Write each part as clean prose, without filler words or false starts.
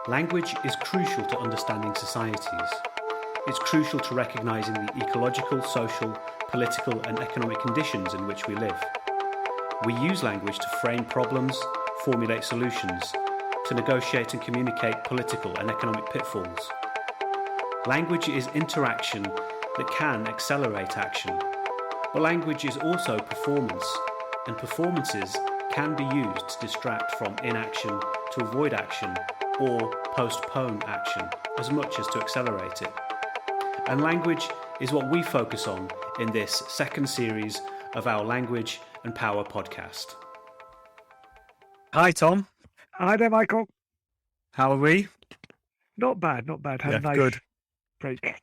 Language is crucial to understanding societies. It's crucial to recognising the ecological, social, political and economic conditions in which we live. We use language to frame problems, formulate solutions, to negotiate and communicate political and economic pitfalls. Language is interaction that can accelerate action. But language is also performance, and performances can be used to distract from inaction, to avoid action, or postpone action, as much as to accelerate it. And language is what we focus on in this second series of our Language and Power podcast. Hi, Tom. Hi there, Michael. How are we? Not bad. Had a nice good break.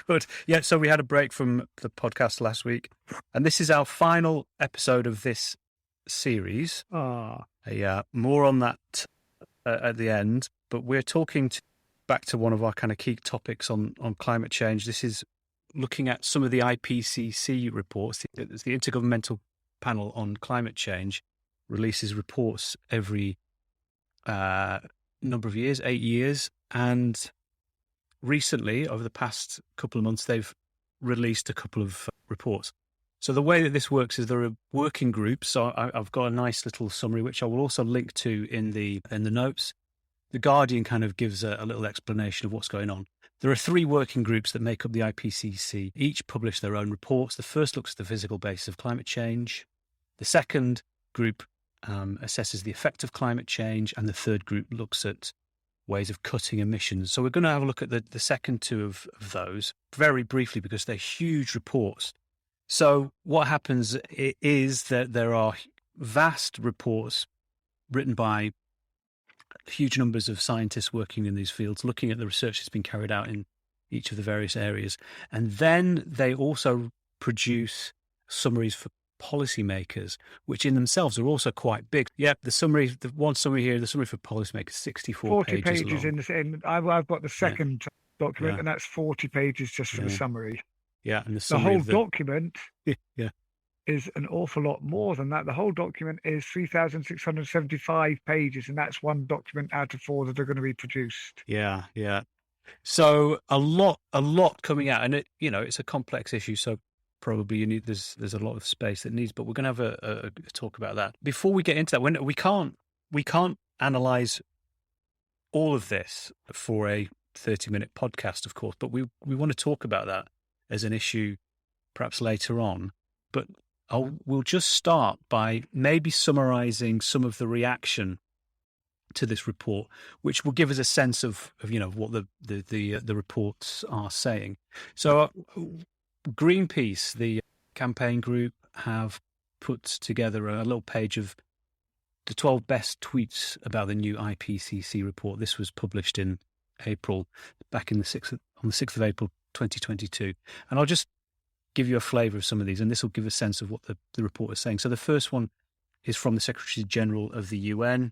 Good. Yeah, so we had a break from the podcast last week, and this is our final episode of this series. More on that at the end, but we're talking back to one of our kind of key topics on climate change. This is looking at some of the IPCC reports. The Inter-governmental Panel on Climate Change releases reports every number of years, 8 years, and recently, over the past couple of months, they've released a couple of reports. So the way that this works is there are working groups. So I've got a nice little summary, which I will also link to in the notes. The Guardian kind of gives a little explanation of what's going on. There are 3 working groups that make up the IPCC. Each publish their own reports. The first looks at the physical basis of climate change. The second group assesses the effect of climate change. And the third group looks at ways of cutting emissions. So we're going to have a look at the second 2 of those very briefly because they're huge reports. So what happens is that there are vast reports written by huge numbers of scientists working in these fields, looking at the research that's been carried out in each of the various areas. And then they also produce summaries for policymakers, which in themselves are also quite big. Yeah, the one summary here, the summary for policymakers, 64 40 pages long. I've got the second document, and that's 40 pages just for the summary. Yeah, and the whole document yeah. is an awful lot more than that. The whole document is 3,675 pages, and that's one document out of 4 that are going to be produced. Yeah. So a lot coming out, and it's a complex issue. So probably there's a lot of space that needs, but we're going to have a talk about that. Before we get into that, we can't analyze all of this for a 30-minute podcast, of course, but we want to talk about that as an issue perhaps later on. But we'll just start by maybe summarizing some of the reaction to this report, which will give us a sense of what the reports are saying. So Greenpeace, the campaign group, have put together a little page of the 12 best tweets about the new IPCC report. This was published in April, back in on the 6th of April, 2022. And I'll just give you a flavour of some of these, and this will give a sense of what the report is saying. So the first one is from the Secretary General of the UN,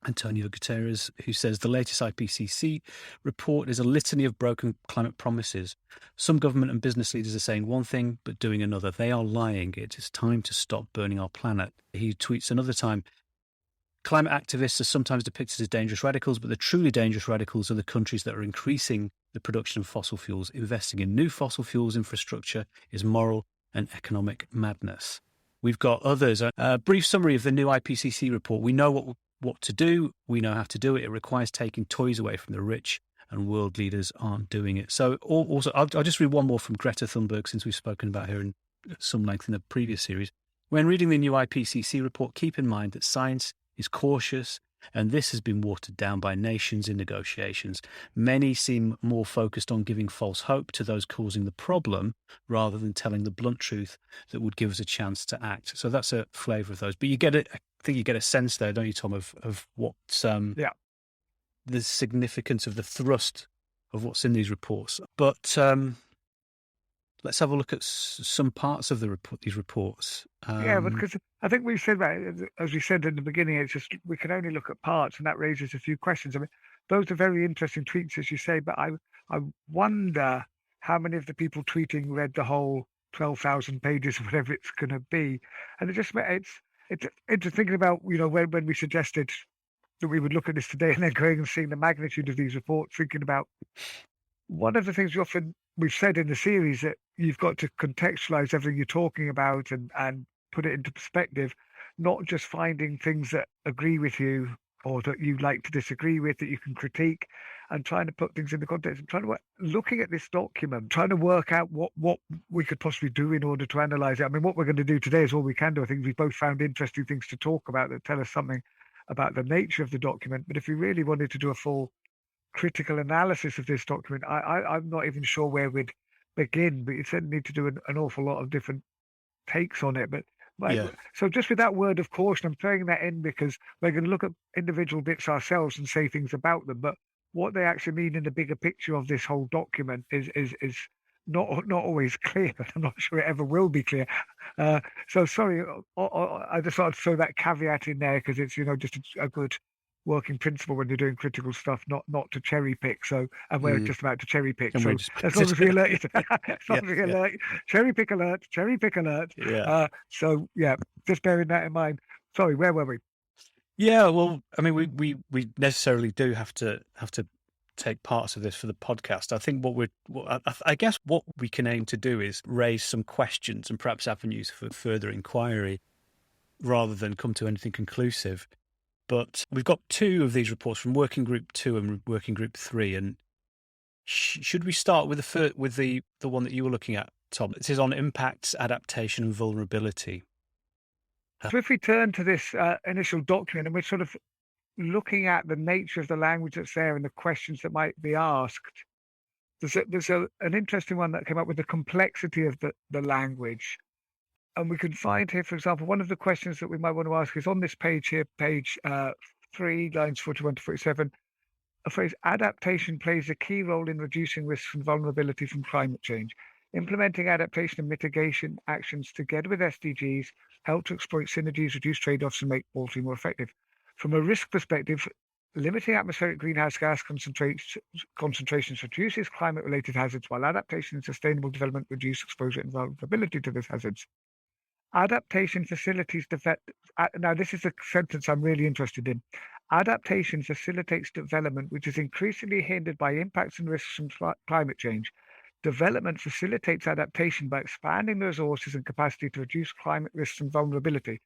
Antonio Guterres, who says the latest IPCC report is a litany of broken climate promises. Some government and business leaders are saying one thing but doing another. They are lying. It is time to stop burning our planet. He tweets another time, climate activists are sometimes depicted as dangerous radicals, but the truly dangerous radicals are the countries that are increasing the production of fossil fuels. Investing in new fossil fuels infrastructure is moral and economic madness. We've got others. A brief summary of the new IPCC report. We know what to do. We know how to do it. It requires taking toys away from the rich, and world leaders aren't doing it. So also, I'll just read one more from Greta Thunberg, since we've spoken about her in some length in the previous series. When reading the new IPCC report, keep in mind that science is cautious, and this has been watered down by nations in negotiations. Many seem more focused on giving false hope to those causing the problem rather than telling the blunt truth that would give us a chance to act. So that's a flavour of those. But I think you get a sense there, don't you, Tom, of what the significance of the thrust of what's in these reports. But let's have a look at some parts of these reports. Because I think we said that, as we said in the beginning, it's just we can only look at parts, and that raises a few questions. I mean, those are very interesting tweets, as you say, but I wonder how many of the people tweeting read the whole 12,000 pages, whatever it's going to be. And it's thinking about, when we suggested that we would look at this today and then going and seeing the magnitude of these reports, thinking about one of the things we've said in the series, that you've got to contextualize everything you're talking about and put it into perspective, not just finding things that agree with you or that you like to disagree with that you can critique, and trying to put things into context and looking at this document, trying to work out what we could possibly do in order to analyze it. I mean, what we're going to do today is all we can do. I think we've both found interesting things to talk about that tell us something about the nature of the document. But if we really wanted to do a full critical analysis of this document, I'm not even sure where we'd begin, but you certainly need to do an awful lot of different takes on it. But Yeah. so just with that word of caution, I'm throwing that in because we're going to look at individual bits ourselves and say things about them, but what they actually mean in the bigger picture of this whole document is not always clear, but I'm not sure it ever will be clear. So sorry, I just thought I'd throw that caveat in there because it's just a good working principle when you're doing critical stuff, not to cherry pick. So, and we're just about to cherry pick. And So we're just as long as we alert you, Yeah. cherry pick alert. Yeah. So yeah, just bearing that in mind. Sorry, where were we? Yeah, well, I mean, we necessarily do have to take parts of this for the podcast. I think I guess what we can aim to do is raise some questions and perhaps avenues for further inquiry, rather than come to anything conclusive. But we've got two of these reports from Working Group 2 and Working Group 3, and should we start with the one that you were looking at, Tom? It is on impacts, adaptation, and vulnerability. So if we turn to this initial document and we're sort of looking at the nature of the language that's there and the questions that might be asked, there's an interesting one that came up with the complexity of the language. And we can find here, for example, one of the questions that we might want to ask is on this page here, page 3, lines 41 to 47, a phrase, adaptation plays a key role in reducing risks and vulnerability from climate change. Implementing adaptation and mitigation actions together with SDGs help to exploit synergies, reduce trade-offs, and make policy more effective. From a risk perspective, limiting atmospheric greenhouse gas concentrations reduces climate-related hazards, while adaptation and sustainable development reduce exposure and vulnerability to those hazards. Adaptation facilities now this is a sentence I'm really interested in. Adaptation facilitates development, which is increasingly hindered by impacts and risks from climate change. Development facilitates adaptation by expanding the resources and capacity to reduce climate risks and vulnerability.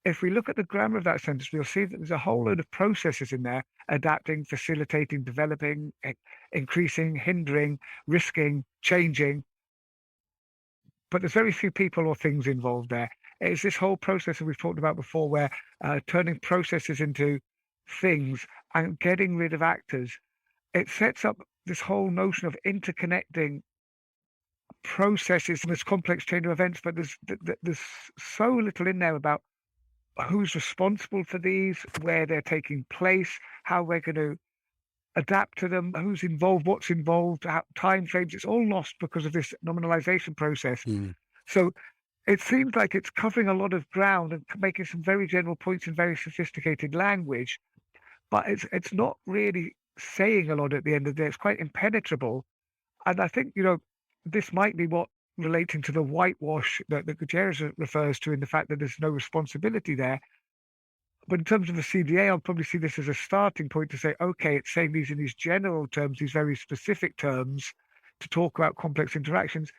If we look at the grammar of that sentence, we'll see that there's a whole load of processes in there: adapting, facilitating, developing, increasing, hindering, risking, changing. But there's very few people or things involved there. It's this whole process that we've talked about before, where turning processes into things and getting rid of actors. It sets up this whole notion of interconnecting processes and this complex chain of events, but there's so little in there about who's responsible for these, where they're taking place, how we're going to adapt to them, who's involved, what's involved, time frames. It's all lost because of this nominalization process. So it seems like it's covering a lot of ground and making some very general points in very sophisticated language, but it's not really saying a lot at the end of the day. It's quite impenetrable. And I think, this might be what relating to the whitewash that Gutierrez refers to, in the fact that there's no responsibility there. But in terms of the CDA, I'll probably see this as a starting point to say, okay, it's saying these in these general terms, these very specific terms, to talk about complex interactions.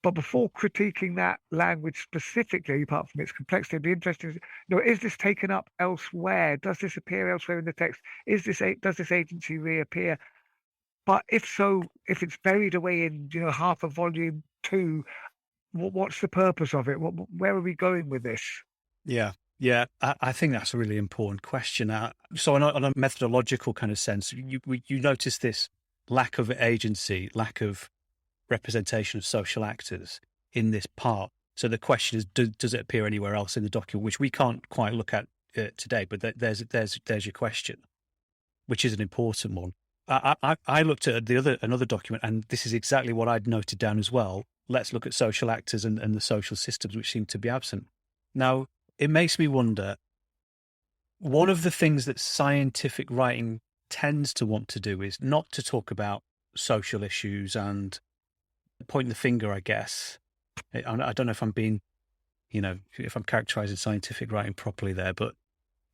But before critiquing that language specifically, apart from its complexity, it'd be interesting, is this taken up elsewhere? Does this appear elsewhere in the text? Does this agency reappear? But if so, if it's buried away in, half of volume 2, what's the purpose of it? Where are we going with this? Yeah. I think that's a really important question. So on a methodological kind of sense, you notice this lack of agency, lack of representation of social actors in this part. So the question is, does it appear anywhere else in the document, which we can't quite look at today? But there's your question, which is an important one. I looked at another document, and this is exactly what I'd noted down as well. Let's look at social actors and the social systems which seem to be absent. Now, it makes me wonder, one of the things that scientific writing tends to want to do is not to talk about social issues and point the finger, I guess. I don't know if I'm being, if I'm characterizing scientific writing properly there, but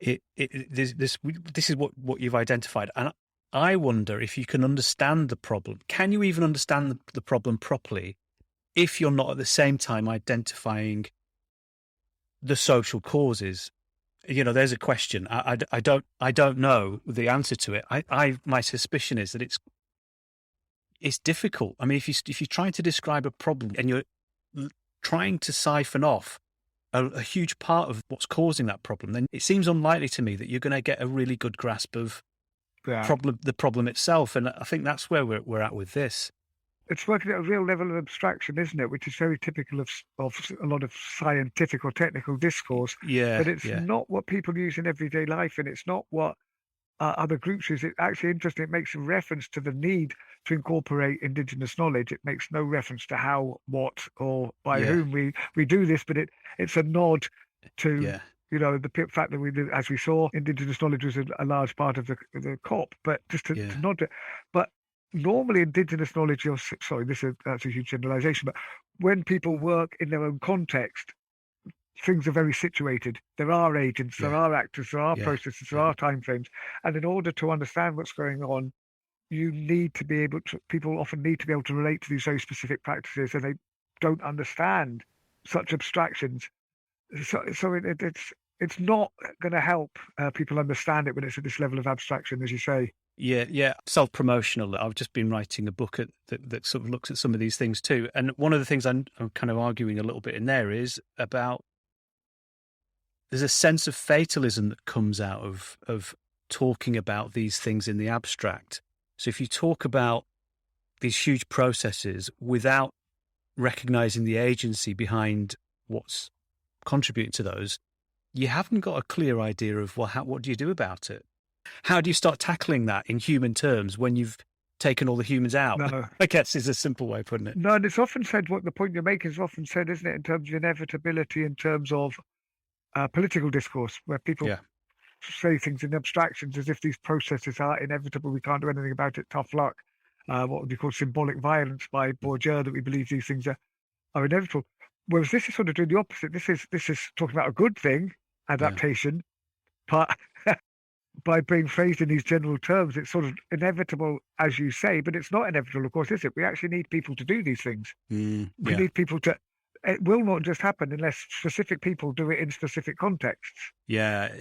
this is what you've identified, and I wonder if you can understand the problem. Can you even understand the problem properly if you're not at the same time identifying the social causes? There's a question. I don't know the answer to it. My suspicion is that it's difficult. I mean, if you're trying to describe a problem and you're trying to siphon off a huge part of what's causing that problem, then it seems unlikely to me that you're going to get a really good grasp of the problem itself. And I think that's where we're at with this. It's working at a real level of abstraction, isn't it? Which is very typical of a lot of scientific or technical discourse. Yeah. But it's not what people use in everyday life, and it's not what other groups use. It's actually interesting. It makes a reference to the need to incorporate Indigenous knowledge. It makes no reference to how, what, or by whom we do this, but it's a nod to the fact that as we saw, Indigenous knowledge was a large part of the COP. But just to nod to, but normally Indigenous knowledge, that's a huge generalization, but when people work in their own context, things are very situated. There are agents, there are actors, there are processes, there are timeframes. And in order to understand what's going on, people often need to be able to relate to these very specific practices, and they don't understand such abstractions. So it's not going to help people understand it when it's at this level of abstraction, as you say. Yeah. Self-promotional. I've just been writing a book that sort of looks at some of these things too. And one of the things I'm kind of arguing a little bit in there is about there's a sense of fatalism that comes out of talking about these things in the abstract. So if you talk about these huge processes without recognizing the agency behind what's contributing to those, you haven't got a clear idea of, well, what do you do about it? How do you start tackling that in human terms when you've taken all the humans out? No. I guess is a simple way of putting it. No, and it's often said, what the point you're making is often said, isn't it, in terms of inevitability, in terms of political discourse, where people say things in abstractions as if these processes are inevitable. We can't do anything about it. Tough luck. What would be called symbolic violence by Bourdieu, that we believe these things are inevitable. Whereas this is sort of doing the opposite. This is talking about a good thing, adaptation, but by being phrased in these general terms, it's sort of inevitable, as you say, but it's not inevitable, of course, is it? We actually need people to do these things. We need people to. It will not just happen unless specific people do it in specific contexts. Yeah.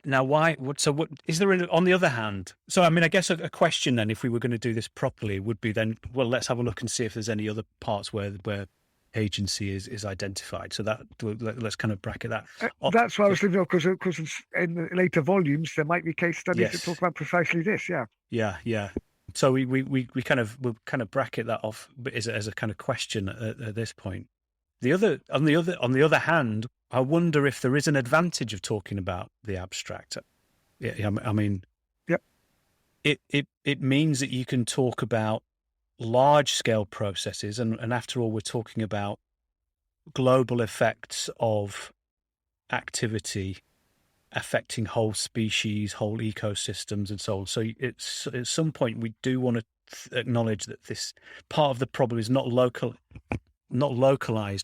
Now, why? What is there on the other hand? So, I mean, I guess a question then, if we were going to do this properly, would be then, well, let's have a look and see if there's any other parts where agency is identified. So let's kind of bracket that. That's why I was thinking, because in the later volumes there might be case studies that talk about precisely this. Yeah. So we'll kind of bracket that off as a kind of question at this point. On the other hand, I wonder if there is an advantage of talking about the abstract. I mean, it means that you can talk about large scale processes, and after all, we're talking about global effects of activity affecting whole species, whole ecosystems, and so on. So it's at some point we do want to acknowledge that this part of the problem is not localized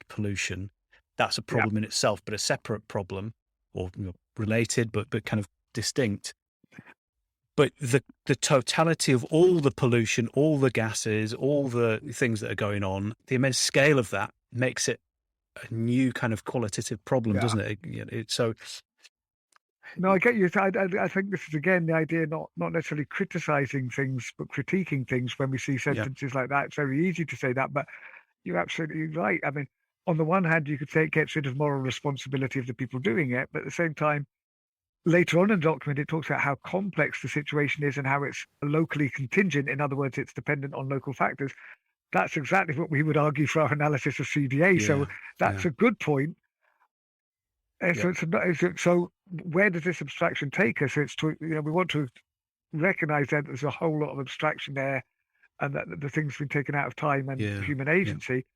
pollution. That's a problem in itself, but a separate problem, or related, but kind of distinct. But the totality of all the pollution, all the gases, all the things that are going on, the immense scale of that makes it a new kind of qualitative problem, doesn't it? So. No, I get you. I think this is, again, the idea not necessarily criticizing things, but critiquing things when we see sentences like that. It's very easy to say that, but you're absolutely right. I mean, on the one hand, you could say it gets rid of moral responsibility of the people doing it, but at the same time, later on in the document, it talks about how complex the situation is and how it's locally contingent. In other words, it's dependent on local factors. That's exactly what we would argue for our analysis of CDA. So that's a good point. So where does this abstraction take us? It's to, we want to recognize that there's a whole lot of abstraction there, and that the things have been taken out of time and human agency.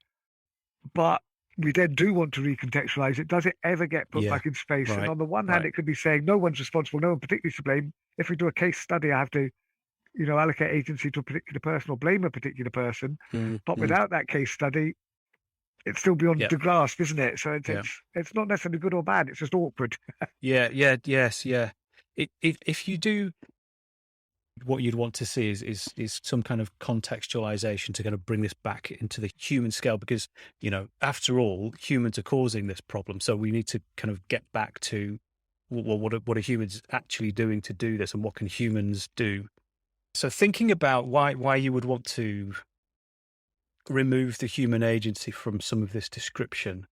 But we then do want to recontextualize it. Does it ever get put back in space? Right. And on the one hand, it could be saying no one's responsible, no one particularly to blame. If we do a case study, I have to, allocate agency to a particular person or blame a particular person. But without that case study, it's still beyond Yeah. the grasp, isn't it? So Yeah. it's not necessarily good or bad. It's just awkward. Yeah. Yeah. Yes. Yeah. If you do, what you'd want to see is some kind of contextualization to kind of bring this back into the human scale, because, you know, after all, humans are causing this problem. So we need to kind of get back to, well, what are humans actually doing to do this, and what can humans do? So thinking about why you would want to remove the human agency from some of this description,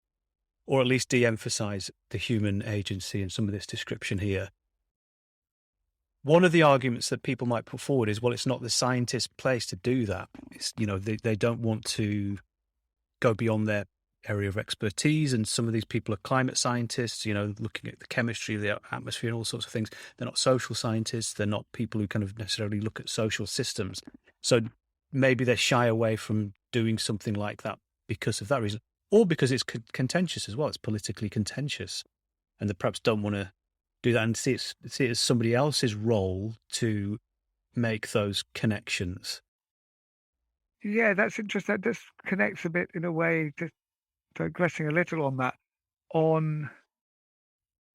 or at least de-emphasize the human agency in some of this description here. One of the arguments that people might put forward is, well, it's not the scientist's place to do that. It's, you know, they don't want to go beyond their area of expertise. And some of these people are climate scientists, you know, looking at the chemistry of the atmosphere and all sorts of things. They're not social scientists. They're not people who kind of necessarily look at social systems. So maybe they shy away from doing something like that because of that reason, or because it's contentious as well. It's politically contentious, and they perhaps don't want to do that and see it as somebody else's role to make those connections. Yeah, that's interesting. That just connects a bit in a way, just digressing a little on that, on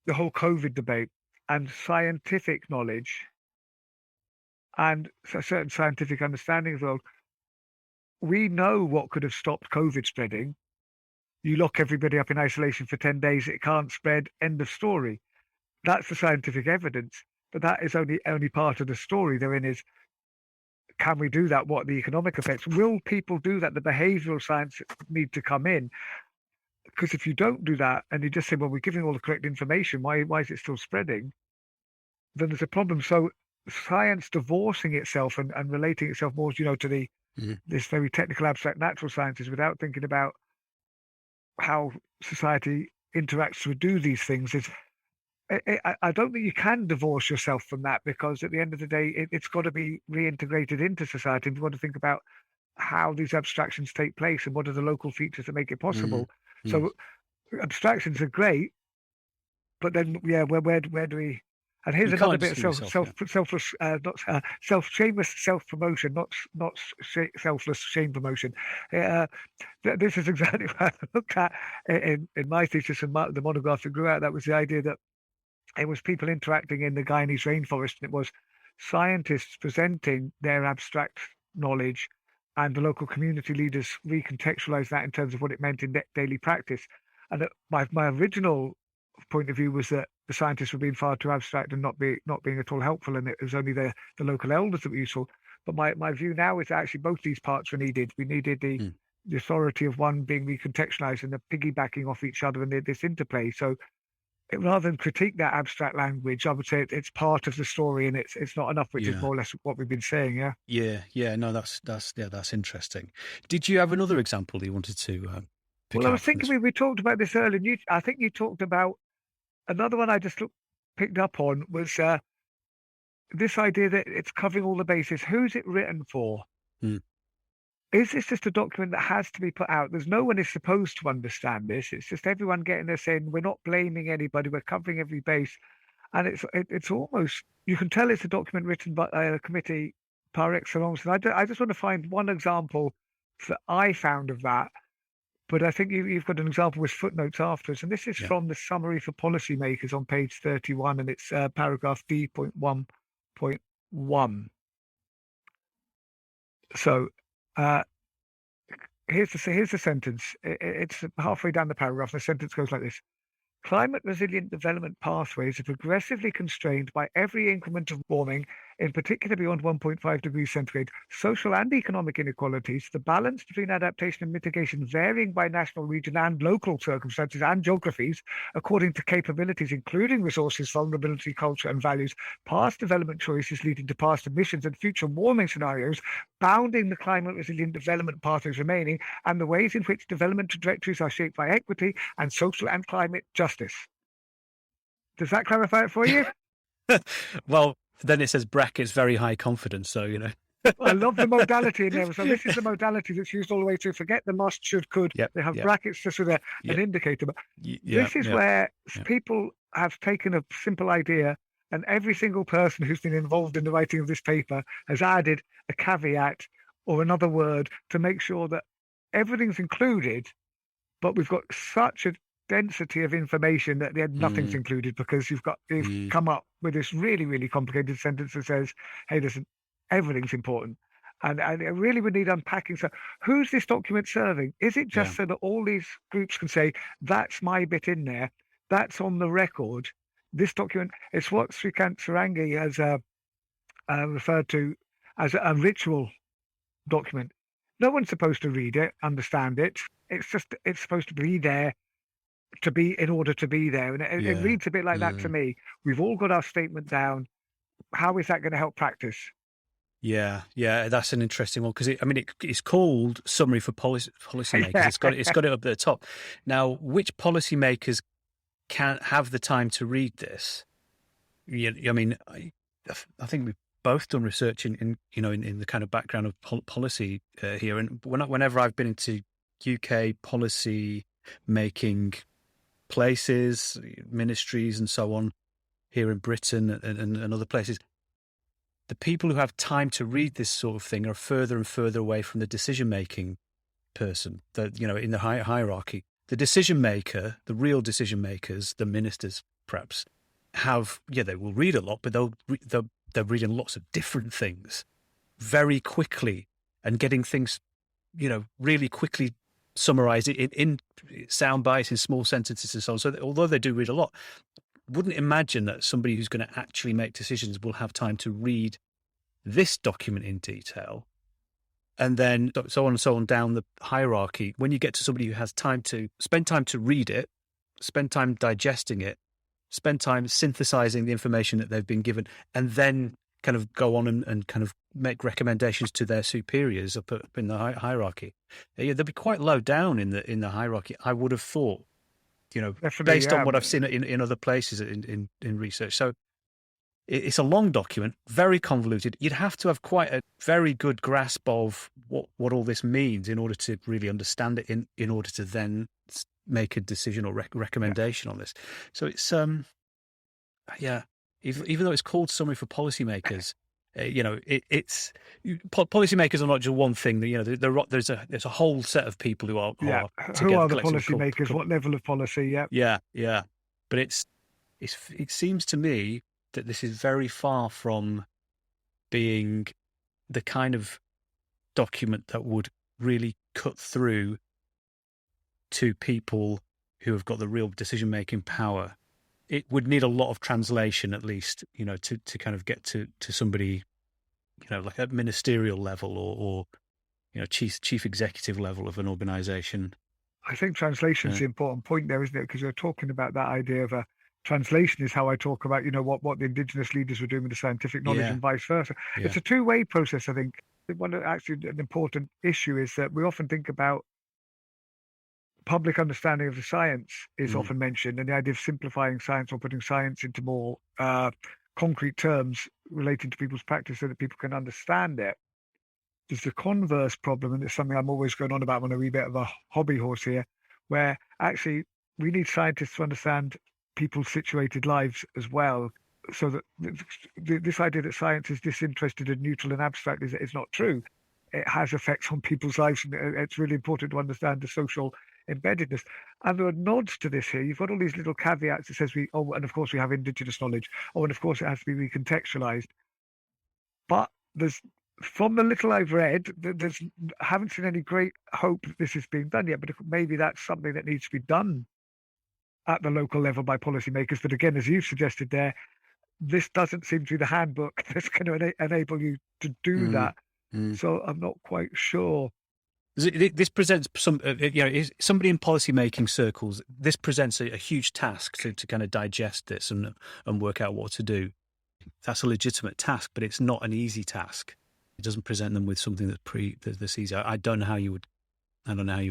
the whole COVID debate and scientific knowledge and a certain scientific understanding as well. We know what could have stopped COVID spreading. You lock everybody up in isolation for 10 days, it can't spread, end of story. That's the scientific evidence, but that is only part of the story. Therein is, can we do that? What are the economic effects? Will people do that? The behavioral science need to come in, because if you don't do that and you just say, well, we're giving all the correct information, why is it still spreading? Then there's a problem. So science divorcing itself and relating itself more, you know, to the this very technical abstract natural sciences without thinking about how society interacts to do these things is, I don't think you can divorce yourself from that, because at the end of the day, it's got to be reintegrated into society. And you've got to think about how these abstractions take place and what are the local features that make it possible. So abstractions are great, but then, yeah, where do we? And here's another bit of selfless, not shameless self promotion, not selfless shame promotion. This is exactly what I looked at in my thesis and the monograph that grew out. That was the idea that it was people interacting in the Guyanese rainforest, and it was scientists presenting their abstract knowledge, and the local community leaders recontextualized that in terms of what it meant in daily practice. And my original point of view was that the scientists were being far too abstract and not being at all helpful, and it was only the local elders that were useful. But my view now is that actually both these parts were needed. We needed the authority of one being recontextualized and the piggybacking off each other and this interplay. So rather than critique that abstract language, I would say it's part of the story, and it's not enough, which is more or less what we've been saying. Yeah. No, that's interesting. Did you have another example you wanted to? Well, I was thinking we talked about this earlier. I think you talked about another one. I just picked up on was this idea that it's covering all the bases. Who's it written for? Is this just a document that has to be put out? There's no one is supposed to understand this. It's just everyone getting there saying, we're not blaming anybody, we're covering every base. And it's almost, you can tell it's a document written by a committee par excellence. And I just want to find one example that I found of that. But I think you've got an example with footnotes afterwards. And this is from the Summary for Policymakers on page 31, and it's paragraph D.1.1. So here's the sentence. It's halfway down the paragraph. The sentence goes like this: climate resilient development pathways are progressively constrained by every increment of warming, in particular beyond 1.5 degrees centigrade. Social and economic inequalities, the balance between adaptation and mitigation varying by national, region, and local circumstances and geographies, according to capabilities, including resources, vulnerability, culture, and values, past development choices leading to past emissions and future warming scenarios, bounding the climate resilient development pathways remaining, and the ways in which development trajectories are shaped by equity and social and climate justice. Does that clarify it for you? Well, then it says brackets, very high confidence. So, you know. I love the modality in there. So this is the modality that's used all the way to forget the must, should, could. They have brackets just with an indicator. But this is where people have taken a simple idea, and every single person who's been involved in the writing of this paper has added a caveat or another word to make sure that everything's included, but we've got such a density of information that nothing's Mm, included, because you've mm, come up with this really, really complicated sentence that says, hey, listen, everything's important. And it really would need unpacking. So who's this document serving? Is it yeah. just so that all these groups can say, that's my bit in there, that's on the record? This document, it's what Srikant Sarangi has referred to as a ritual document. No one's supposed to read it, understand it. It's supposed to be there to be in order to be there. And it Yeah. reads a bit like that to Mm. me. We've all got our statement down. How is that going to help practice? Yeah, yeah, that's an interesting one because it's called Summary for Policymakers. Yeah, It's got it up at the top. Now, which policymakers can have the time to read this? Yeah, I think we've both done research in the kind of background of policy here, and whenever I've been into UK policy making places, ministries, and so on here in Britain and other places, the people who have time to read this sort of thing are further and further away from the decision-making person, in the hierarchy. The decision maker, the real decision makers, the ministers perhaps, they will read a lot, but they're reading lots of different things very quickly and getting things, really quickly summarized in sound bites, in small sentences and so on. So although they do read a lot, wouldn't imagine that somebody who's going to actually make decisions will have time to read this document in detail, and then so on and so on down the hierarchy. When you get to somebody who has time to spend time to read it, spend time digesting it, spend time synthesizing the information that they've been given, and then kind of go on and kind of make recommendations to their superiors up in the hierarchy. Yeah, they'll be quite low down in the hierarchy, I would have thought, definitely. based on Yeah, what I've seen in other places in research. So it's a long document, very convoluted. You'd have to have quite a very good grasp of what all this means in order to really understand it, in order to then make a decision or recommendation on this. So it's yeah, even though it's called Summary for Policymakers, it's policymakers are not just one thing. There's a whole set of people who are yeah. Who together are the collectively policymakers? What level of policy? Yeah, yeah. But it seems to me that this is very far from being the kind of document that would really cut through to people who have got the real decision-making power. It would need a lot of translation, at least, to kind of get to somebody, like at ministerial level or chief executive level of an organization. I think translation is the important point there, isn't it? Because you're talking about that idea of a translation is how I talk about, what the indigenous leaders were doing with the scientific knowledge Yeah. and vice versa. Yeah. It's a two-way process, I think. An important issue is that we often think about public understanding of the science is often mentioned, and the idea of simplifying science or putting science into more concrete terms relating to people's practice so that people can understand it. There's the converse problem, and it's something I'm always going on about when I read a bit of a hobby horse here, where actually we need scientists to understand people's situated lives as well. So that this idea that science is disinterested and neutral and abstract is not true. It has effects on people's lives, and it's really important to understand the social embeddedness. And there are nods to this here. You've got all these little caveats that says and of course we have indigenous knowledge. Oh, and of course it has to be recontextualized. But from the little I've read, I haven't seen any great hope that this is being done yet. But maybe that's something that needs to be done at the local level by policymakers. But again, as you've suggested there, this doesn't seem to be the handbook that's going to enable you to do that. So I'm not quite sure. This presents somebody in policy-making circles. This presents a huge task to kind of digest this and work out what to do. That's a legitimate task, but it's not an easy task. It doesn't present them with something that's easy. I don't know how you would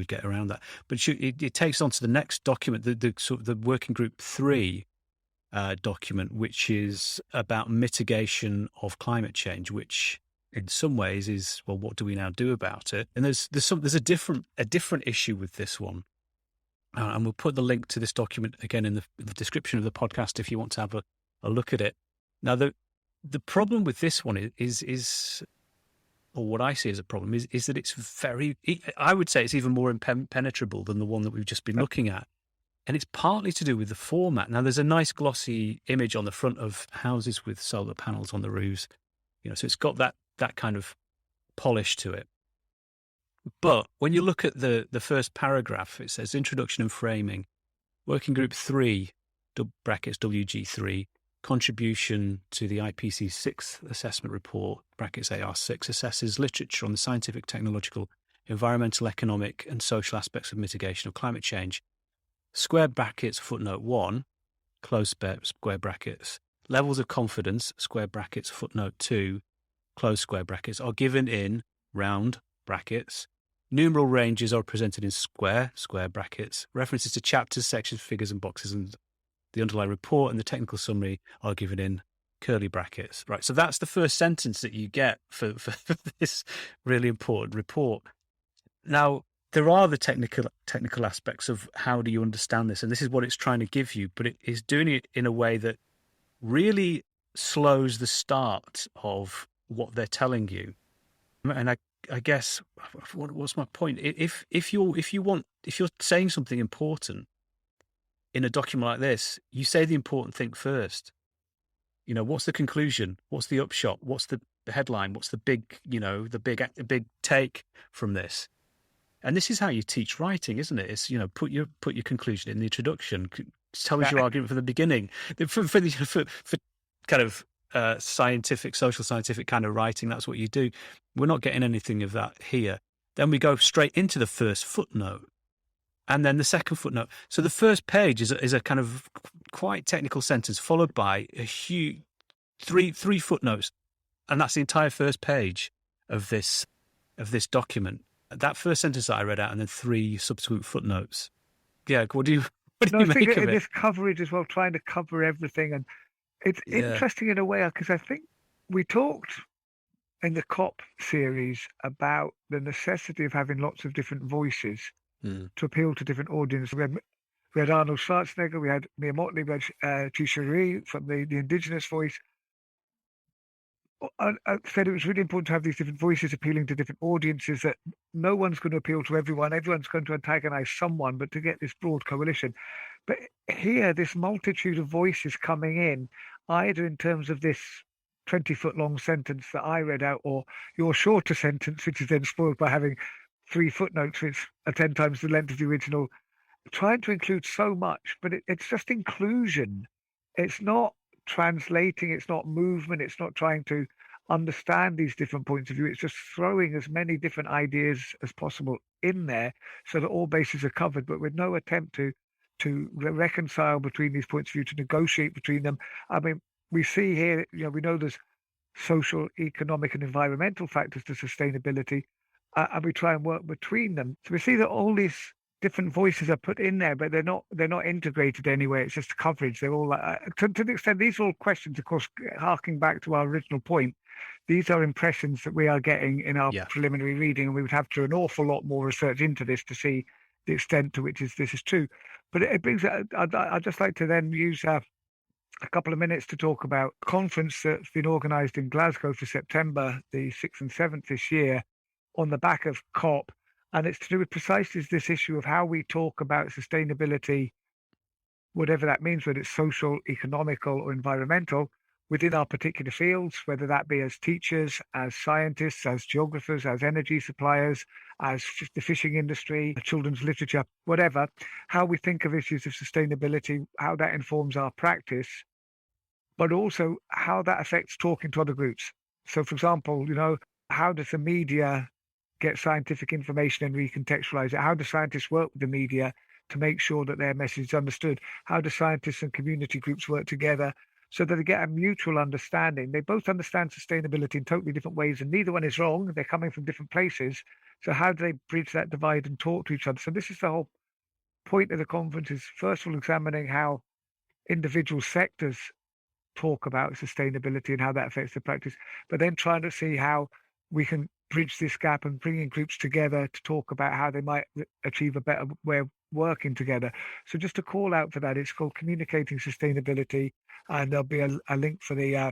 get around that. But it takes on to the next document, the Working Group 3 document, which is about mitigation of climate change, which in some ways is, well, what do we now do about it? And there's a different issue with this one, and we'll put the link to this document again in the description of the podcast if you want to have a look at it. Now, the problem with this one is or what I see as a problem, is that it's very, I would say it's even more impenetrable than the one that we've just been looking at. And it's partly to do with the format. Now, there's a nice glossy image on the front of houses with solar panels on the roofs, so it's got that kind of polish to it. But when you look at the first paragraph, it says introduction and framing, working group 3, brackets WG3, contribution to the IPCC 6th assessment report, brackets AR6, assesses literature on the scientific, technological, environmental, economic, and social aspects of mitigation of climate change. Square brackets, footnote 1, close square brackets. Levels of confidence, square brackets, footnote 2, close square brackets, are given in round brackets. Numeral ranges are presented in square brackets. References to chapters, sections, figures, and boxes, and the underlying report and the technical summary are given in curly brackets. Right, so that's the first sentence that you get for this really important report. Now, there are the technical aspects of how do you understand this, and this is what it's trying to give you, but it is doing it in a way that really slows the start of what they're telling you. And I guess what's my point? If you're saying something important in a document like this, you say the important thing first. What's the conclusion? What's the upshot? What's the headline? What's the big take from this? And this is how you teach writing, isn't it? It's put your conclusion in the introduction. Tell us your argument from the beginning. For kind of social scientific kind of writing, that's what you do. We're not getting anything of that here. Then we go straight into the first footnote, and then the second footnote. So the first page is a kind of quite technical sentence followed by a huge three footnotes, and that's the entire first page of this document. That first sentence that I read out, and then 3 subsequent footnotes. Yeah, what do you make of it? This coverage as well, trying to cover everything, and it's interesting in a way because I think we talked in the COP series about the necessity of having lots of different voices to appeal to different audiences. We had Arnold Schwarzenegger, we had Mia Motley, we had Tisha from the Indigenous voice. I said it was really important to have these different voices appealing to different audiences, that no one's going to appeal to everyone. Everyone's going to antagonize someone, but to get this broad coalition. But here, this multitude of voices coming in, either in terms of this 20-foot long sentence that I read out, or your shorter sentence, which is then spoiled by having 3 footnotes, which are 10 times the length of the original, trying to include so much, but it's just inclusion. It's not translating, it's not movement, it's not trying to understand these different points of view. It's just throwing as many different ideas as possible in there so that all bases are covered, but with no attempt to reconcile between these points of view, to negotiate between them. I mean, we see here, we know there's social, economic, and environmental factors to sustainability, and we try and work between them. So we see that all these different voices are put in there, but they're not integrated anywhere. It's just coverage. They're all to the extent these are all questions, of course, harking back to our original point. These are impressions that we are getting in our preliminary reading, and we would have to do an awful lot more research into this to see the extent to which this is true. But it brings. I'd just like to then use a couple of minutes to talk about a conference that's been organised in Glasgow for September the 6th and 7th this year, on the back of COP. And it's to do with precisely this issue of how we talk about sustainability, whatever that means, whether it's social, economical, or environmental, within our particular fields, whether that be as teachers, as scientists, as geographers, as energy suppliers, as the fishing industry, children's literature, whatever, how we think of issues of sustainability, how that informs our practice, but also how that affects talking to other groups. So, for example, how does the media get scientific information and recontextualize it? How do scientists work with the media to make sure that their message is understood? How do scientists and community groups work together so that they get a mutual understanding? They both understand sustainability in totally different ways, and neither one is wrong. They're coming from different places. So how do they bridge that divide and talk to each other? So this is the whole point of the conference, is first of all examining how individual sectors talk about sustainability and how that affects the practice, but then trying to see how we can bridge this gap and bringing groups together to talk about how they might achieve a better way of working together. So just to call out for that, it's called Communicating Sustainability, and there'll be a link for the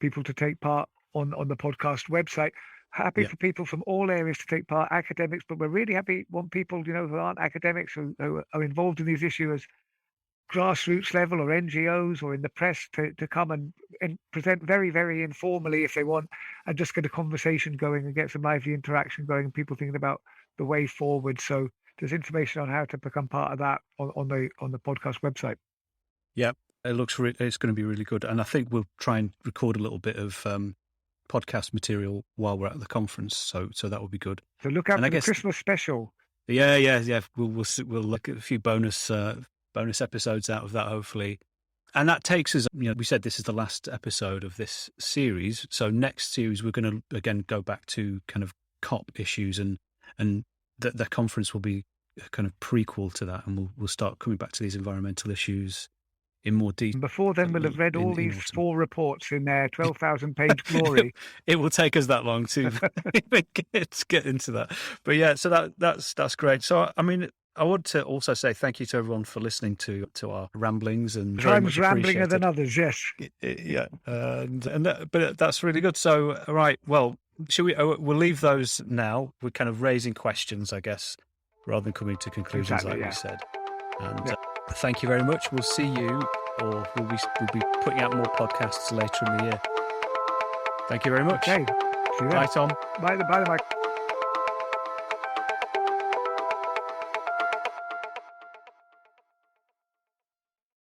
people to take part on the podcast website. happy Yeah. for people from all areas to take part, academics, but we're really want people, who aren't academics, who are involved in these issues grassroots level or NGOs or in the press to come and present very, very informally if they want, and just get a conversation going and get some lively interaction going and people thinking about the way forward. So there's information on how to become part of that on the podcast website. Yeah, it looks it's going to be really good. And I think we'll try and record a little bit of podcast material while we're at the conference. So that will be good. So look out And for I the guess Christmas special. Yeah. We'll look at a few bonus episodes out of that, hopefully. And that takes us, we said this is the last episode of this series. So next series, we're going to, again, go back to kind of COP issues and the conference will be a kind of prequel to that. And we'll start coming back to these environmental issues in more detail. And before then, we'll have read all these autumn. 4 reports in their 12,000-page glory. It will take us that long to get into that. But yeah, so that's great. So, I mean, I want to also say thank you to everyone for listening to our ramblings and very much Ramblinger than others, yes. Yeah, but that's really good. So, all right, well, should we? We'll leave those now. We're kind of raising questions, I guess, rather than coming to conclusions, Exactly, we said. And Yeah. Thank you very much. We'll see you, or we'll be putting out more podcasts later in the year. Thank you very much. Okay. See you then. Bye, Tom. Bye, Mike.